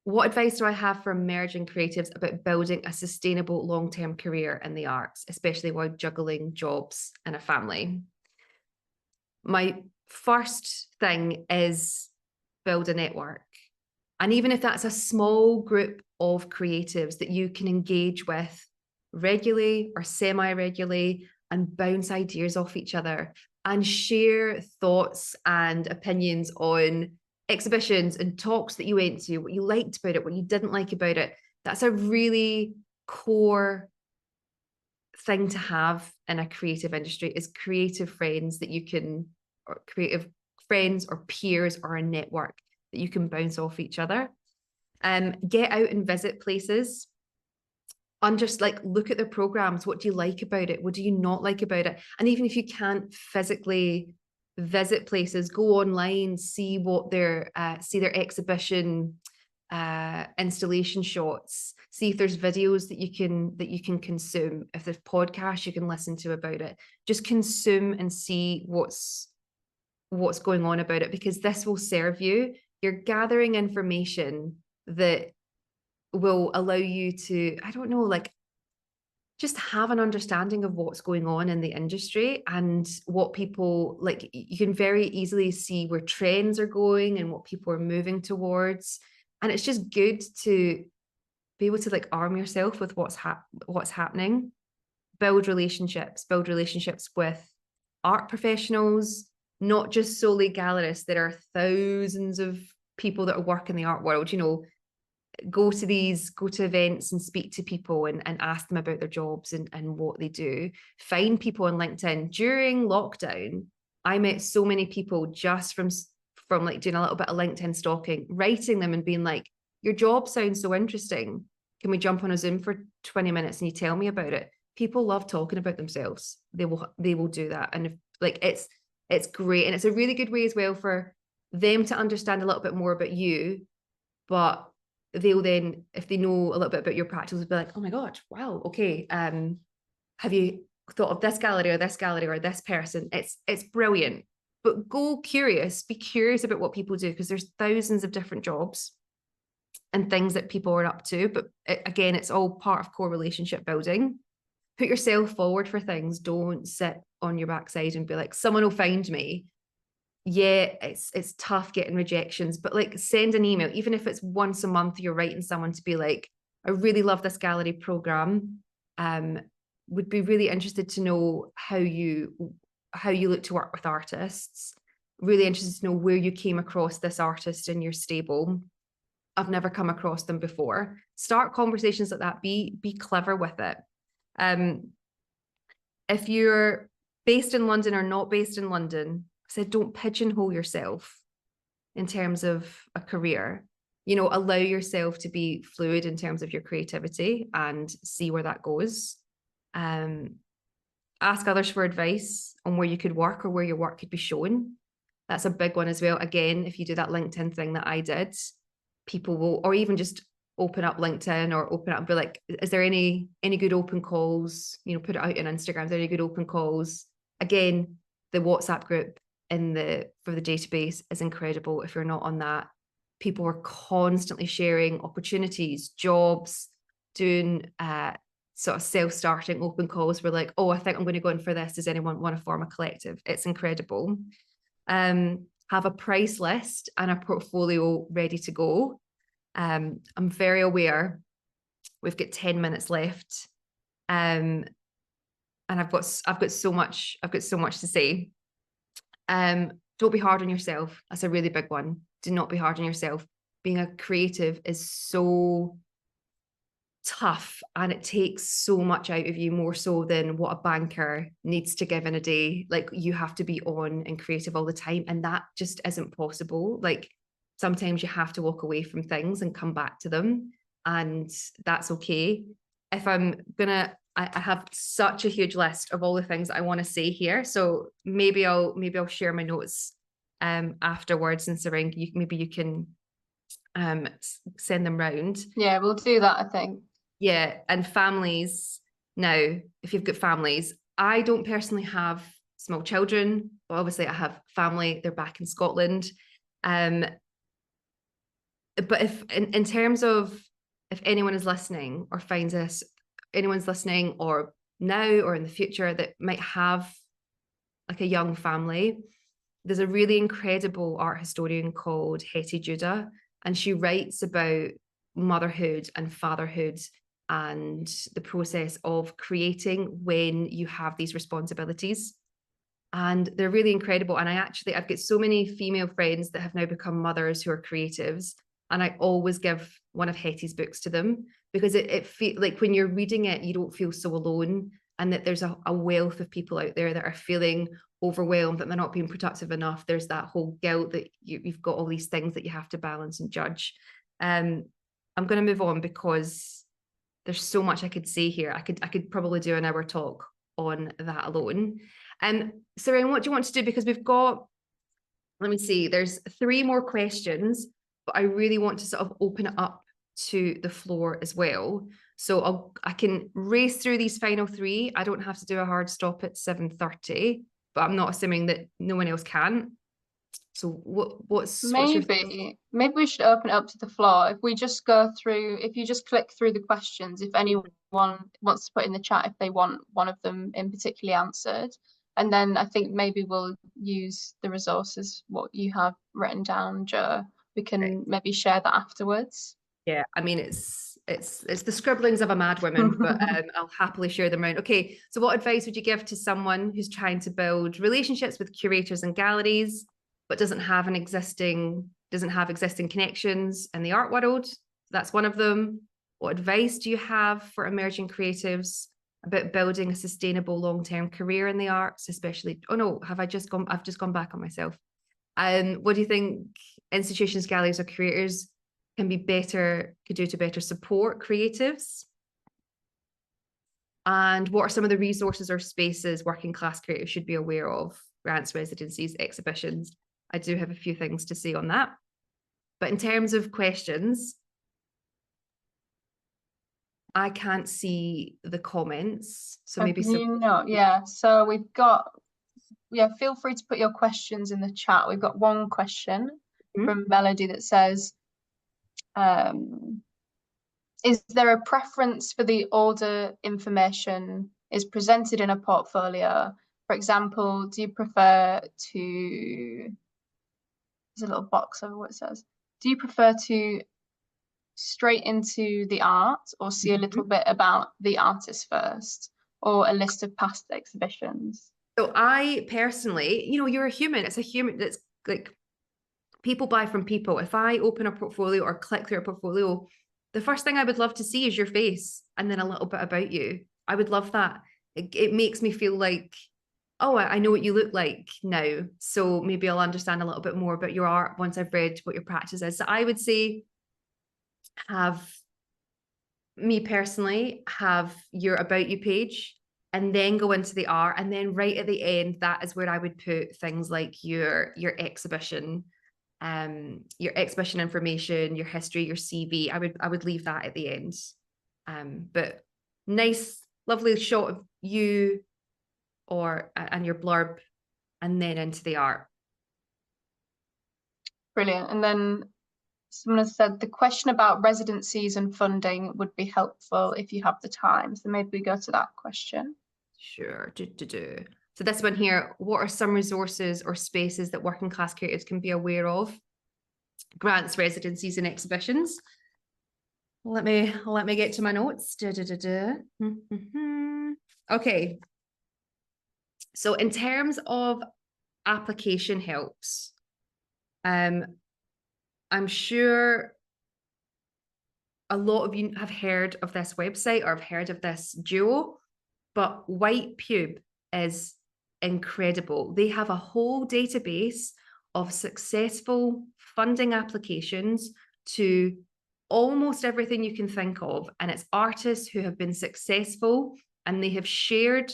Speaker 2: What advice do I have for emerging creatives about building a sustainable long-term career in the arts, especially while juggling jobs and a family? My first thing is build a network. And even if that's a small group of creatives that you can engage with regularly or semi-regularly and bounce ideas off each other and share thoughts and opinions on exhibitions and talks that you went to, what you liked about it, what you didn't like about it. That's a really core thing to have in a creative industry, is creative friends that you can, or creative friends or peers or a network that you can bounce off each other. Get out and visit places. And just like look at their programs. What do you like about it? What do you not like about it? And even if you can't physically visit places, go online, see what their exhibition installation shots, see if there's videos that you can consume, if there's podcasts you can listen to about it. Just consume and see what's going on about it, because this will serve you. You're gathering information that will allow you to, I don't know, like just have an understanding of what's going on in the industry and what people like. You can very easily see where trends are going and what people are moving towards. And it's just good to be able to like arm yourself with what's happening. Build relationships with art professionals, not just solely gallerists. There are thousands of people that work in the art world, you know. Go to events and speak to people and ask them about their jobs and what they do. Find people on LinkedIn. During lockdown, I met so many people just from like doing a little bit of LinkedIn stalking, writing them and being like, your job sounds so interesting. Can we jump on a Zoom for 20 minutes and you tell me about it? People love talking about themselves. They will do that. And if, like, it's great. And it's a really good way as well for them to understand a little bit more about you. But they'll then, if they know a little bit about your practice, will be like, oh my God, wow, okay. Have you thought of this gallery or this gallery or this person? It's brilliant. But be curious about what people do, because there's thousands of different jobs and things that people are up to. But again, it's all part of core relationship building. Put yourself forward for things. Don't sit on your backside and be like, someone will find me. Yeah, it's tough getting rejections, but like send an email, even if it's once a month, you're writing someone to be like, I really love this gallery program. Would be really interested to know how you look to work with artists. Really interested to know where you came across this artist in your stable. I've never come across them before. Start conversations like that. Be clever with it. If you're based in London or not based in London, I said don't pigeonhole yourself in terms of a career. You know, allow yourself to be fluid in terms of your creativity and see where that goes. Ask others for advice on where you could work or where your work could be shown. That's a big one as well. Again, if you do that LinkedIn thing that I did, people will, or even just open up LinkedIn or open up and be like, is there any good open calls? You know, put it out on Instagram. Is there any good open calls? Again, the WhatsApp group for the database is incredible. If you're not on that, people are constantly sharing opportunities, jobs, doing sort of self-starting open calls. We're like, oh, I think I'm going to go in for this. Does anyone want to form a collective? It's incredible. Have a price list and a portfolio ready to go. I'm very aware we've got 10 minutes left. And I've got so much to say. Don't be hard on yourself. That's a really big one. Do not be hard on yourself. Being a creative is so tough, and it takes so much out of you, more so than what a banker needs to give in a day. Like, you have to be on and creative all the time, and that just isn't possible. Like, sometimes you have to walk away from things and come back to them, and that's okay. If I'm gonna, I have such a huge list of all the things I want to say here, so maybe I'll share my notes afterwards, and Sarang, maybe you can send them round.
Speaker 1: Yeah, we'll do that, I think.
Speaker 2: Yeah, and families. Now, if you've got families, I don't personally have small children, but obviously I have family. They're back in Scotland. But if in terms of, if anyone is listening or finds this, anyone's listening or now or in the future that might have like a young family, there's a really incredible art historian called Hetty Judah, and she writes about motherhood and fatherhood and the process of creating when you have these responsibilities. And they're really incredible. And I've got so many female friends that have now become mothers who are creatives. And I always give one of Hetty's books to them, because it feels like when you're reading it, you don't feel so alone, and that there's a wealth of people out there that are feeling overwhelmed, that they're not being productive enough. There's that whole guilt that you've got all these things that you have to balance and judge. I'm going to move on because there's so much I could say here. I could probably do an hour talk on that alone. Sarang, what do you want to do? Because we've got, let me see, there's 3 more questions, but I really want to sort of open it up to the floor as well. So I can race through these final 3. I don't have to do a hard stop at 7:30, but I'm not assuming that no one else can. So what's your...
Speaker 1: Maybe we should open it up to the floor. If we just go through, if you just click through the questions, if anyone wants to put in the chat if they want one of them in particularly answered, and then I think maybe we'll use the resources, what you have written down, Jo. We can maybe share that afterwards.
Speaker 2: Yeah, I mean, it's the scribblings of a mad woman, but I'll happily share them around. Okay, so what advice would you give to someone who's trying to build relationships with curators and galleries, but doesn't have existing connections in the art world? That's one of them. What advice do you have for emerging creatives about building a sustainable long-term career in the arts, especially... Oh no, I've just gone back on myself. What do you think institutions, galleries, or curators could do to better support creatives? And what are some of the resources or spaces working class creatives should be aware of? Grants, residencies, exhibitions. I do have a few things to say on that. But in terms of questions, I can't see the comments. So maybe some...
Speaker 1: Yeah, so we've got, feel free to put your questions in the chat. We've got one question from Melody that says, is there a preference for the order information is presented in a portfolio? For example, do you prefer to... There's a little box over what it says. Do you prefer to straight into the art, or see a little bit about the artist first, or a list of past exhibitions?
Speaker 2: So I personally, you're a human. It's like, people buy from people. If I open a portfolio or click through a portfolio, the first thing I would love to see is your face and then a little bit about you. I would love that. It makes me feel like, oh, I know what you look like now, so maybe I'll understand a little bit more about your art once I've read what your practice is. So I would say, have your about you page, and then go into the art, and then right at the end, that is where I would put things like your exhibition information, your history, your CV. I would leave that at the end. But nice, lovely shot of you and your blurb and then into the art.
Speaker 1: Brilliant. And then someone has said the question about residencies and funding would be helpful if you have the time. So maybe we go to that question.
Speaker 2: Sure. So this one here, what are some resources or spaces that working class creatives can be aware of? Grants, residencies, and exhibitions. Let me get to my notes. Okay. So in terms of application helps, I'm sure a lot of you have heard of this website or have heard of this duo, but White Pube is incredible. They have a whole database of successful funding applications to almost everything you can think of. And it's artists who have been successful, and they have shared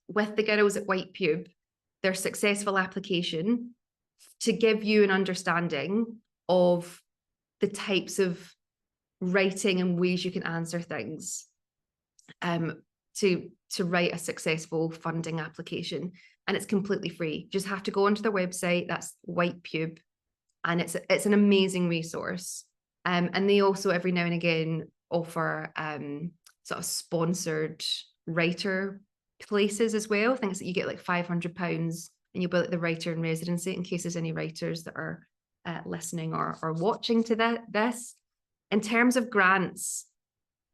Speaker 2: with the girls at White Pube their successful application to give you an understanding of the types of writing and ways you can answer things to write a successful funding application. And it's completely free. Just have to go onto their website. That's White Pube, and it's an amazing resource. And they also every now and again offer sort of sponsored writer places as well. Things that you get like £500 and you'll be like the writer in residency, in case there's any writers that are listening or watching to this. In terms of grants,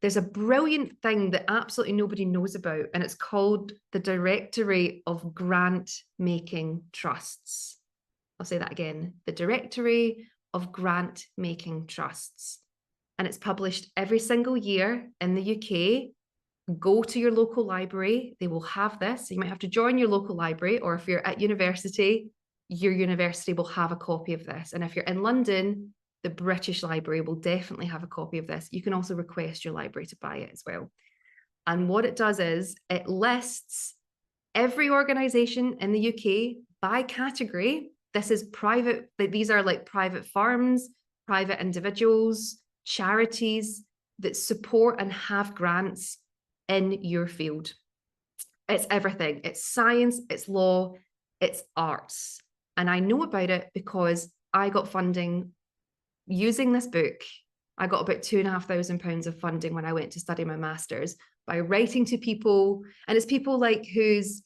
Speaker 2: there's a brilliant thing that absolutely nobody knows about, and it's called the Directory of Grant Making Trusts. I'll say that again, the Directory of Grant Making Trusts. And it's published every single year in the UK. Go to your local library, they will have this. So you might have to join your local library, or if you're at university, your university will have a copy of this. And if you're in London, the British Library will definitely have a copy of this. You can also request your library to buy it as well. And what it does is it lists every organisation in the UK by category. This is private, these are like private firms, private individuals, charities that support and have grants in your field. It's everything. It's science, it's law, it's arts. And I know about it because I got funding using this book. I got about £2,500 of funding when I went to study my master's by writing to people. And it's people like whose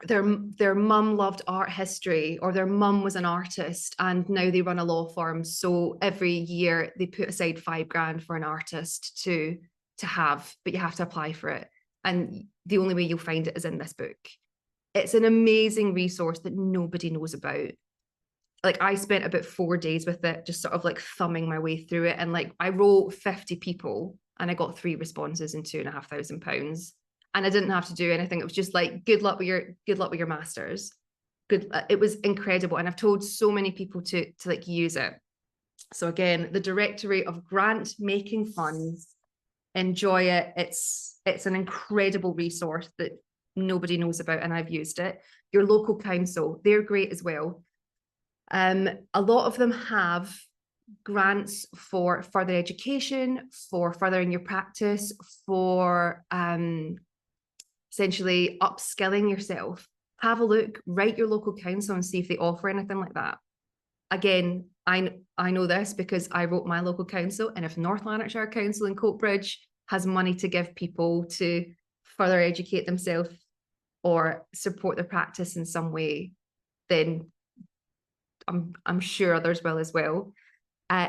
Speaker 2: their mum loved art history, or their mum was an artist and now they run a law firm. So every year they put aside £5,000 for an artist to have, but you have to apply for it. And the only way you'll find it is in this book. It's an amazing resource that nobody knows about. Like I spent about 4 days with it, just sort of like thumbing my way through it. And like I wrote 50 people and I got 3 responses and £2,500. And I didn't have to do anything. It was just like, good luck with your masters. It was incredible. And I've told so many people to like use it. So again, the Directory of Grant Making Funds, enjoy it. It's an incredible resource that nobody knows about, and I've used it. Your local council, they're great as well. A lot of them have grants for further education, for furthering your practice, for essentially upskilling yourself. Have a look, write your local council and see if they offer anything like that. Again, I know this because I wrote my local council, and if North Lanarkshire Council in Coatbridge has money to give people to further educate themselves or support their practice in some way, then I'm sure others will as well.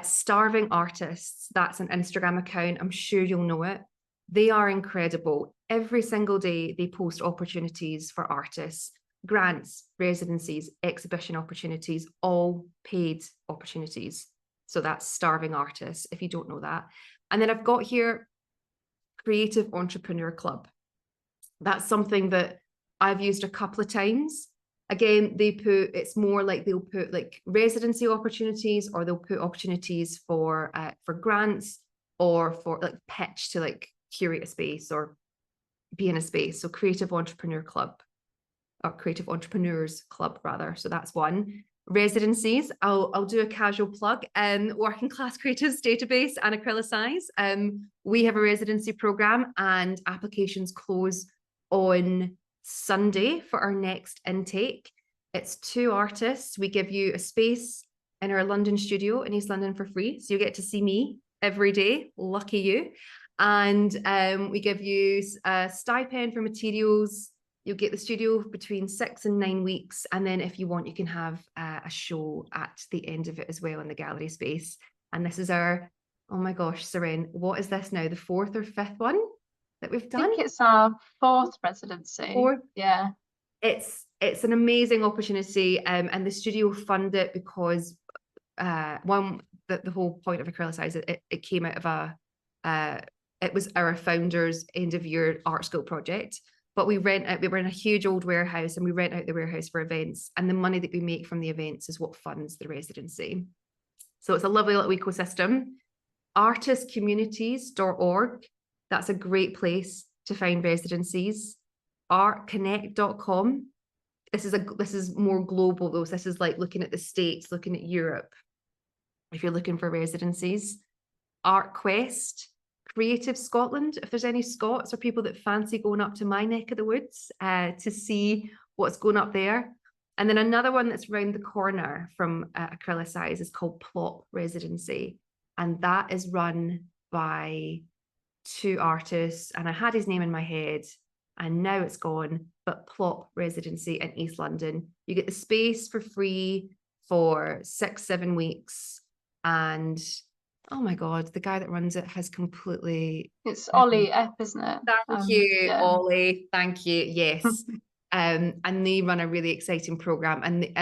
Speaker 2: Starving Artists, that's an Instagram account. I'm sure you'll know it. They are incredible. Every single day they post opportunities for artists, grants, residencies, exhibition opportunities, all paid opportunities. So that's Starving Artists, if you don't know that. And then I've got here Creative Entrepreneur Club. That's something that I've used a couple of times. Again, it's more like they'll put like residency opportunities, or they'll put opportunities for grants, or for like pitch to like curate a space or be in a space. So Creative Entrepreneur Club, or Creative Entrepreneurs Club rather. So that's one. Residencies, I'll do a casual plug. Working Class Creatives Database and Acrylicize. We have a residency program, and applications close on Sunday for our next intake. It's 2 artists. We give you a space in our London studio in East London for free. So you get to see me every day. Lucky you. And we give you a stipend for materials. You'll get the studio between 6 and 9 weeks. And then if you want, you can have a show at the end of it as well in the gallery space. And this is our, oh my gosh, Seren, what is this now? The 4th or 5th one that we've done?
Speaker 1: I think it's our 4th residency.
Speaker 2: 4th?
Speaker 1: Yeah.
Speaker 2: It's an amazing opportunity, and the studio fund it because the whole point of Acrylicize, it came out of it was our founder's end of year art school project. But we were in a huge old warehouse, and we rent out the warehouse for events, and the money that we make from the events is what funds the residency. So it's a lovely little ecosystem. Artistcommunities.org, that's a great place to find residencies. Artconnect.com, this is more global though. This is like looking at the States, looking at Europe, if you're looking for residencies. ArtQuest, Creative Scotland, if there's any Scots or people that fancy going up to my neck of the woods to see what's going up there. And then another one that's around the corner from Acrylicize is called Plop Residency. And that is run by 2 artists. And I had his name in my head and now it's gone, but Plop Residency in East London. You get the space for free for 6-7 weeks. And oh my God, the guy that runs it has completely...
Speaker 1: It's Ollie Epp, isn't it?
Speaker 2: Thank you,
Speaker 1: yeah.
Speaker 2: Ollie. Thank you. Yes. And they run a really exciting program. And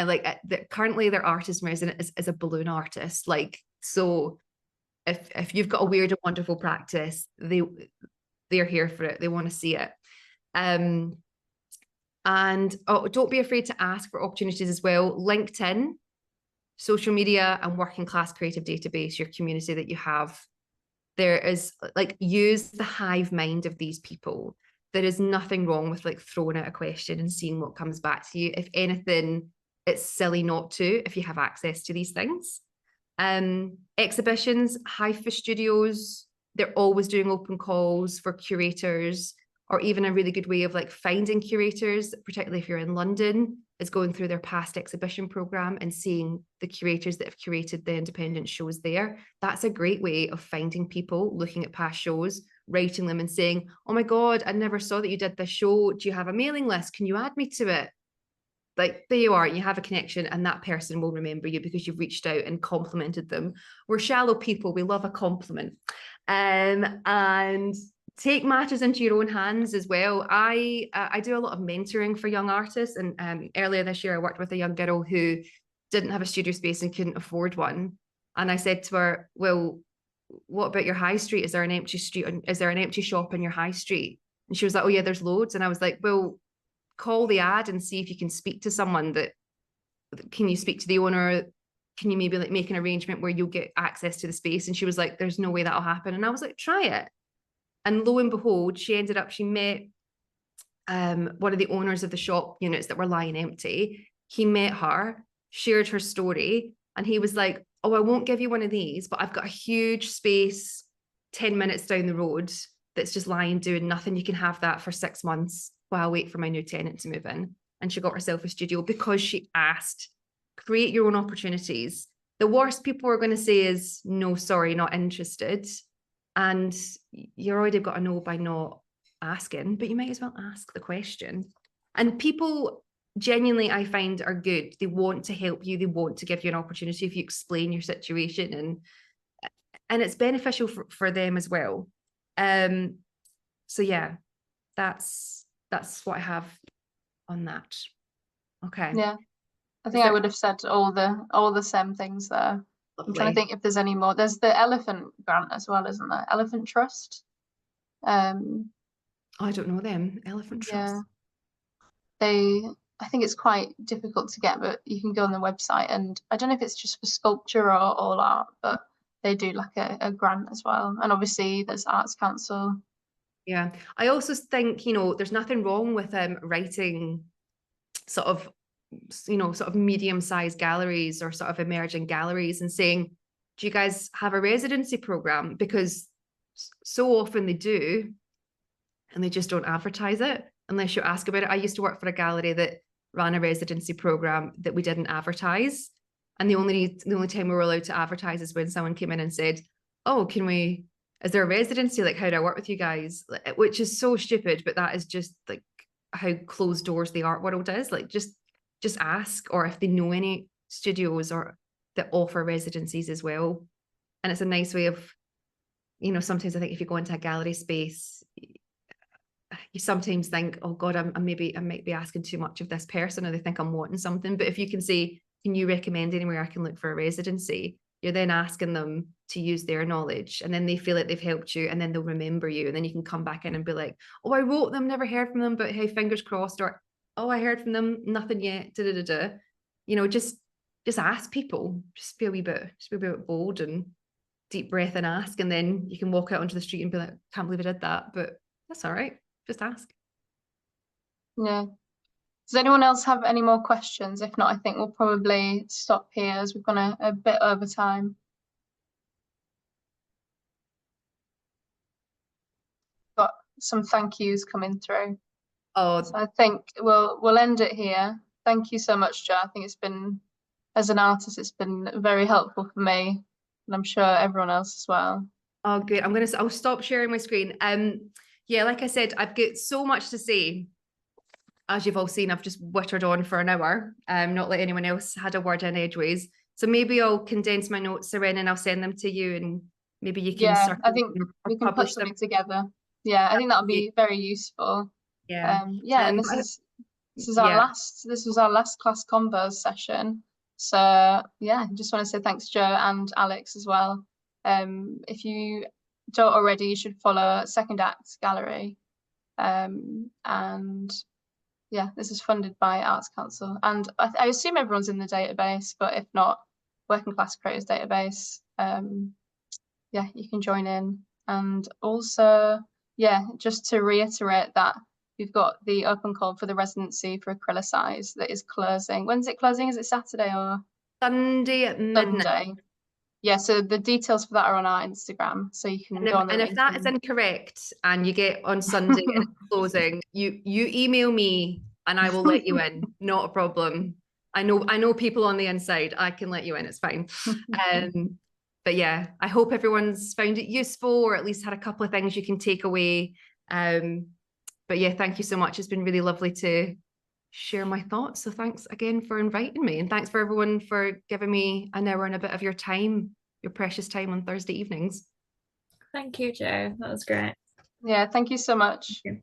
Speaker 2: currently their artist in residence is a balloon artist. Like, so if you've got a weird and wonderful practice, they're here for it. They want to see it. And don't be afraid to ask for opportunities as well. LinkedIn, social media, and working class creative database, your community that you have. There is use the hive mind of these people. There is nothing wrong with throwing out a question and seeing what comes back to you. If anything, it's silly not to, if you have access to these things. Exhibitions, Hypha Studios, they're always doing open calls for curators, or even a really good way of finding curators, particularly if you're in London, is going through their past exhibition program and seeing the curators that have curated the independent shows there. That's a great way of finding people, looking at past shows, writing them and saying, oh my God, I never saw that you did this show. Do you have a mailing list? Can you add me to it? There you are, you have a connection, and that person will remember you because you've reached out and complimented them. We're shallow people, we love a compliment. And take matters into your own hands as well. I do a lot of mentoring for young artists, and earlier this year I worked with a young girl who didn't have a studio space and couldn't afford one. And I said to her, well, what about your high street? Is there an empty street? Is there an empty shop in your high street? And she was like, oh yeah, there's loads. And I was like, well, call the ad and see if you can speak to someone. Can you speak to the owner? Can you maybe make an arrangement where you'll get access to the space? And she was like, there's no way that'll happen. And I was like, try it. And lo and behold, she met one of the owners of the shop units that were lying empty. He met her, shared her story, and he was like, oh, I won't give you one of these, but I've got a huge space 10 minutes down the road that's just lying doing nothing. You can have that for 6 months while I wait for my new tenant to move in. And she got herself a studio because she asked. Create your own opportunities. The worst people are going to say is, no, sorry, not interested. And you're already got a no by not asking, but you might as well ask the question. And people genuinely, I find, are good. They want to help you. They want to give you an opportunity if you explain your situation, and it's beneficial for them as well. So yeah, that's what I have on that. Okay.
Speaker 1: Yeah, I think I would have said all the same things there.
Speaker 2: Lovely.
Speaker 1: I'm trying to think if there's any more. There's the Elephant Grant as well, isn't there? Elephant Trust.
Speaker 2: I don't know them. Elephant Trust.
Speaker 1: Yeah. I think it's quite difficult to get, but you can go on the website, and I don't know if it's just for sculpture or all art, but they do a grant as well. And obviously there's Arts Council. Yeah.
Speaker 2: I also think, there's nothing wrong with writing sort of medium-sized galleries or sort of emerging galleries and saying, do you guys have a residency program? Because so often they do, and they just don't advertise it. unless you ask about it. I used to work for a gallery that ran a residency program that we didn't advertise. And the only time we were allowed to advertise is when someone came in and said, oh, is there a residency? Like, how do I work with you guys? Which is so stupid, but that is just like how closed doors the art world is. Like, just ask, or if they know any studios or that offer residencies as well. And it's a nice way of, you know, sometimes I think if you go into a gallery space, you sometimes think, oh God, I might be asking too much of this person, or they think I'm wanting something. But if you can say, can you recommend anywhere I can look for a residency? You're then asking them to use their knowledge, and then they feel like they've helped you, and then they'll remember you. And then you can come back in and be like, oh, I wrote them, never heard from them, but hey, fingers crossed. Or, oh, I heard from them, nothing yet. You know, just ask people. Just be a wee bit bold and deep breath and ask. And then you can walk out onto the street and be like, can't believe I did that, but that's all right. Just ask.
Speaker 1: Yeah. Does anyone else have any more questions? If not, I think we'll probably stop here as we've gone a bit over time. Got some thank yous coming through.
Speaker 2: Oh,
Speaker 1: so I think we'll end it here. Thank you so much, Jo. I think it's been, as an artist, it's been very helpful for me, and I'm sure everyone else as well.
Speaker 2: Oh, good. I'll stop sharing my screen. Yeah, like I said, I've got so much to say. As you've all seen, I've just wittered on for an hour, not let anyone else had a word in edgeways. So maybe I'll condense my notes around and I'll send them to you, and maybe you can
Speaker 1: I think we can put something together. Yeah, I think that'll be very useful.
Speaker 2: Yeah.
Speaker 1: And this was our last class convos session. So yeah, just want to say thanks, Jo and Alex as well. If you don't already, you should follow Second Act Gallery. And yeah, this is funded by Arts Council, and I assume everyone's in the database, but if not, Working Class Creators database. Yeah, you can join in. And also, yeah, just to reiterate that we've got the open call for the residency for Acrylicize that is closing. When's it closing? Is it Saturday or
Speaker 2: Sunday at midnight?
Speaker 1: Sunday. Yeah, so the details for that are on our Instagram, so you can go on there.
Speaker 2: And if that is incorrect and you get on Sunday and it's closing, you email me and I will let you in. Not a problem. I know people on the inside. I can let you in. It's fine. But yeah, I hope everyone's found it useful, or at least had a couple of things you can take away. But yeah, thank you so much. It's been really lovely to share my thoughts. So thanks again for inviting me, and thanks for everyone for giving me an hour and a bit of your time, your precious time on Thursday evenings.
Speaker 3: Thank you, Jo. That was great.
Speaker 1: Yeah, thank you so much.
Speaker 3: Thank you.